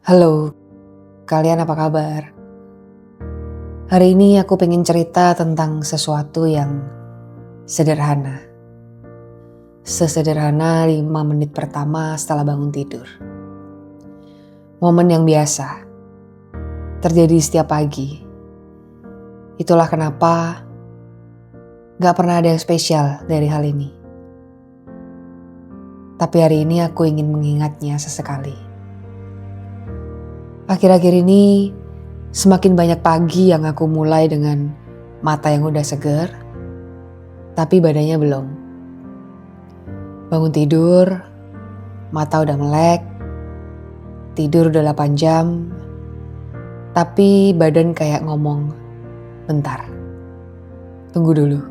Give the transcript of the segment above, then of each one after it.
Halo, kalian apa kabar? Hari ini aku pengen cerita tentang sesuatu yang sederhana. Sesederhana 5 menit pertama setelah bangun tidur. Momen yang biasa, terjadi setiap pagi. Itulah kenapa gak pernah ada yang spesial dari hal ini. Tapi hari ini aku ingin mengingatnya sesekali. Akhir-akhir ini semakin banyak pagi yang aku mulai dengan mata yang udah seger, tapi badannya belum. Bangun tidur, mata udah melek, tidur udah 8 jam, tapi badan kayak ngomong, bentar, tunggu dulu.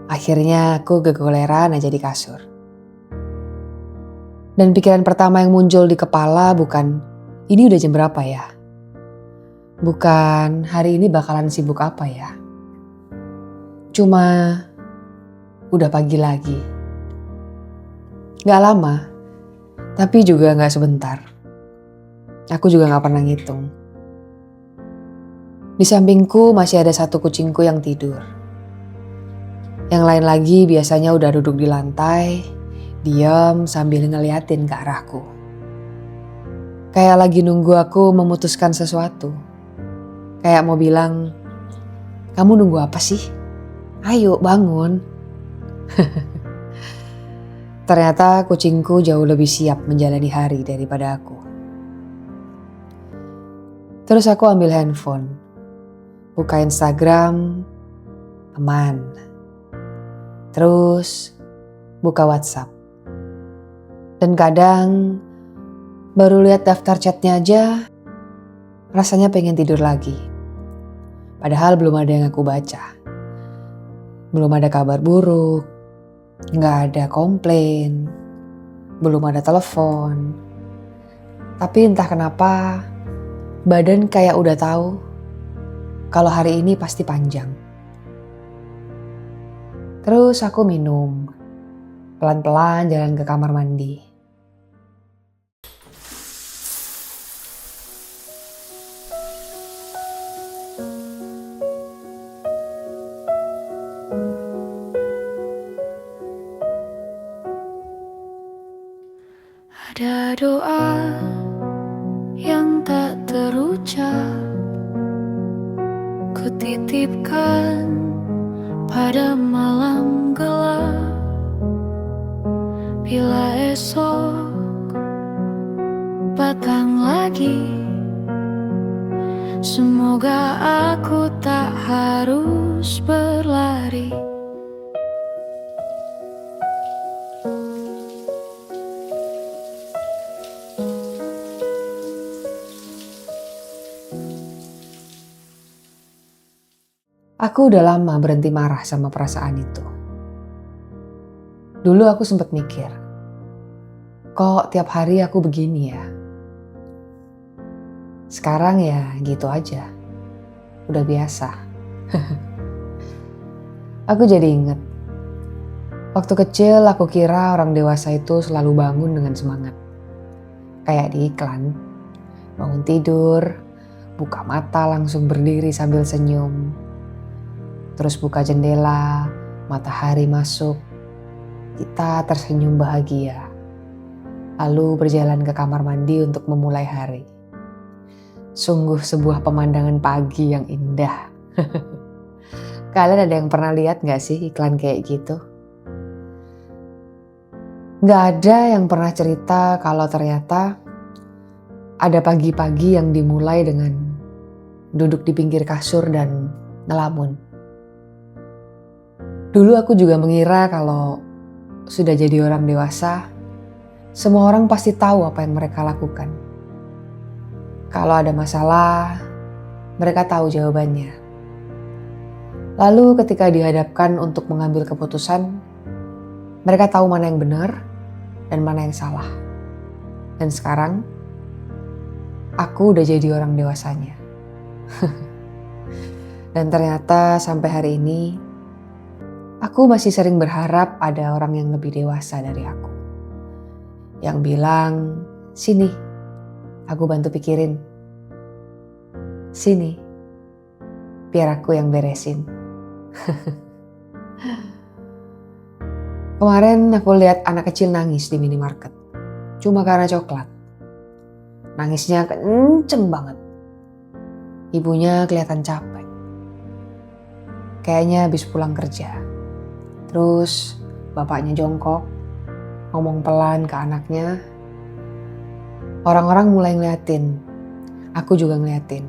Akhirnya aku kegoleran aja di kasur. Dan pikiran pertama yang muncul di kepala bukan, ini udah jam berapa ya? Bukan, hari ini bakalan sibuk apa ya? Cuma, udah pagi lagi. Gak lama, tapi juga gak sebentar. Aku juga gak pernah ngitung. Di sampingku masih ada satu kucingku yang tidur. Yang lain lagi biasanya udah duduk di lantai, diam sambil ngeliatin ke arahku. Kayak lagi nunggu aku memutuskan sesuatu. Kayak mau bilang, kamu nunggu apa sih? Ayo bangun. Ternyata kucingku jauh lebih siap menjalani hari daripada aku. Terus aku ambil handphone, buka Instagram, aman. Terus buka WhatsApp. Dan kadang baru lihat daftar chatnya aja, rasanya pengen tidur lagi. Padahal belum ada yang aku baca. Belum ada kabar buruk, gak ada komplain, belum ada telepon. Tapi entah kenapa, badan kayak udah tahu kalau hari ini pasti panjang. Terus aku minum, pelan-pelan jalan ke kamar mandi. Ada doa yang tak terucap, ku titipkan pada malam gelap. Bila esok datang lagi, semoga aku tak harus berlari. Aku udah lama berhenti marah sama perasaan itu. Dulu aku sempat mikir, kok tiap hari aku begini ya? Sekarang ya gitu aja, udah biasa. Aku jadi inget, waktu kecil aku kira orang dewasa itu selalu bangun dengan semangat. Kayak di iklan, bangun tidur, buka mata langsung berdiri sambil senyum. Terus buka jendela, matahari masuk, kita tersenyum bahagia. Lalu berjalan ke kamar mandi untuk memulai hari. Sungguh sebuah pemandangan pagi yang indah. Kalian ada yang pernah lihat gak sih iklan kayak gitu? Gak ada yang pernah cerita kalau ternyata ada pagi-pagi yang dimulai dengan duduk di pinggir kasur dan ngelamun. Dulu aku juga mengira kalau sudah jadi orang dewasa, semua orang pasti tahu apa yang mereka lakukan. Kalau ada masalah, mereka tahu jawabannya. Lalu ketika dihadapkan untuk mengambil keputusan, mereka tahu mana yang benar dan mana yang salah. Dan sekarang, aku udah jadi orang dewasanya. Dan ternyata sampai hari ini, aku masih sering berharap ada orang yang lebih dewasa dari aku. Yang bilang, sini, Aku bantu pikirin. Sini, biar aku yang beresin. Kemarin aku lihat anak kecil nangis di minimarket. Cuma karena coklat. Nangisnya kenceng banget. Ibunya kelihatan capek. Kayaknya habis pulang kerja. Terus bapaknya jongkok, ngomong pelan ke anaknya. Orang-orang mulai ngeliatin. Aku juga ngeliatin.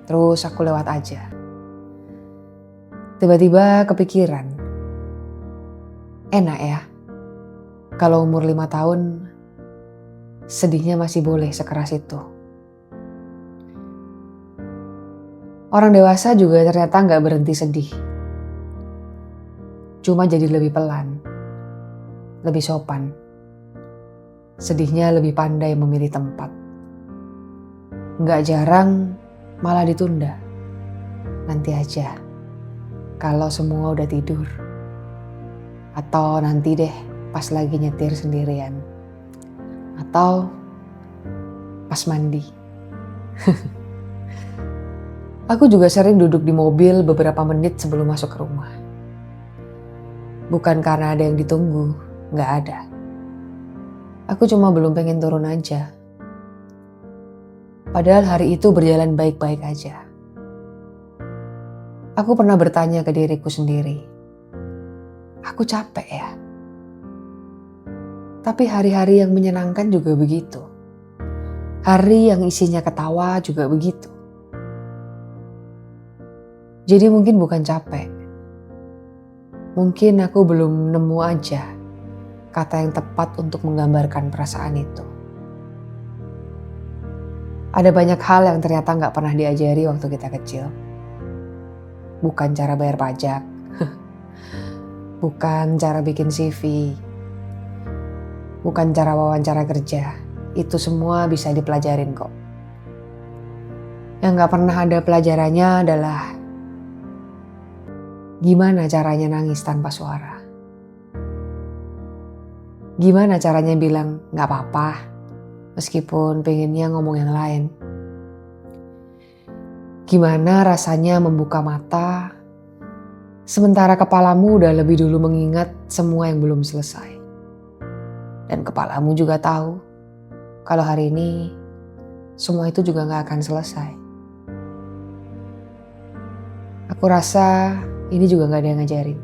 Terus aku lewat aja. Tiba-tiba kepikiran. Enak ya, kalau umur 5 tahun, sedihnya masih boleh sekeras itu. Orang dewasa juga ternyata gak berhenti sedih. Cuma jadi lebih pelan, lebih sopan. Sedihnya lebih pandai memilih tempat. Gak jarang malah ditunda. Nanti aja, kalau semua udah tidur. Atau nanti deh pas lagi nyetir sendirian. Atau pas mandi. Aku juga sering duduk di mobil beberapa menit sebelum masuk ke rumah. Bukan karena ada yang ditunggu, gak ada. Aku cuma belum pengen turun aja. Padahal hari itu berjalan baik-baik aja. Aku pernah bertanya ke diriku sendiri. Aku capek ya? Tapi hari-hari yang menyenangkan juga begitu. Hari yang isinya ketawa juga begitu. Jadi mungkin bukan capek. Mungkin aku belum nemu aja kata yang tepat untuk menggambarkan perasaan itu. Ada banyak hal yang ternyata gak pernah diajari waktu kita kecil. Bukan cara bayar pajak. Bukan cara bikin CV. Bukan cara wawancara kerja. Itu semua bisa dipelajarin kok. Yang gak pernah ada pelajarannya adalah gimana caranya nangis tanpa suara. Gimana caranya bilang gak apa-apa meskipun pengennya ngomong yang lain. Gimana rasanya membuka mata sementara kepalamu udah lebih dulu mengingat semua yang belum selesai. Dan kepalamu juga tahu kalau hari ini semua itu juga gak akan selesai. Aku rasa ini juga gak ada yang ngajarin.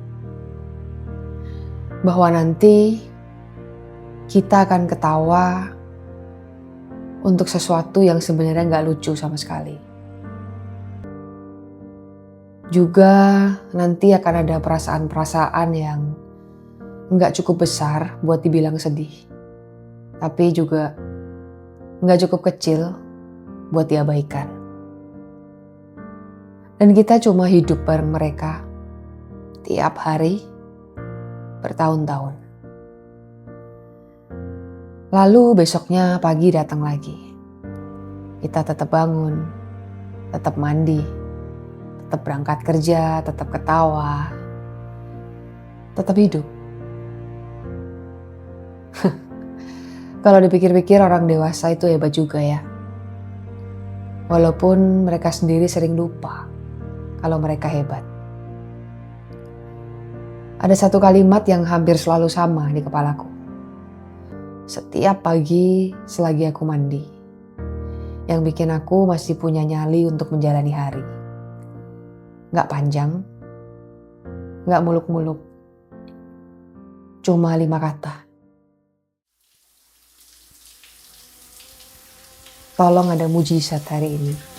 Bahwa nanti kita akan ketawa untuk sesuatu yang sebenarnya gak lucu sama sekali. Juga nanti akan ada perasaan-perasaan yang gak cukup besar buat dibilang sedih. Tapi juga gak cukup kecil buat diabaikan. Dan kita cuma hidup bareng mereka tiap hari bertahun-tahun. Lalu besoknya pagi datang lagi. Kita tetap bangun, tetap mandi, tetap berangkat kerja, tetap ketawa, tetap hidup. Kalau dipikir-pikir orang dewasa itu hebat juga ya. Walaupun mereka sendiri sering lupa kalau mereka hebat. Ada satu kalimat yang hampir selalu sama di kepalaku. Setiap pagi selagi aku mandi. Yang bikin aku masih punya nyali untuk menjalani hari. Gak panjang, gak muluk-muluk. Cuma 5 kata. Tolong ada mujizat hari ini.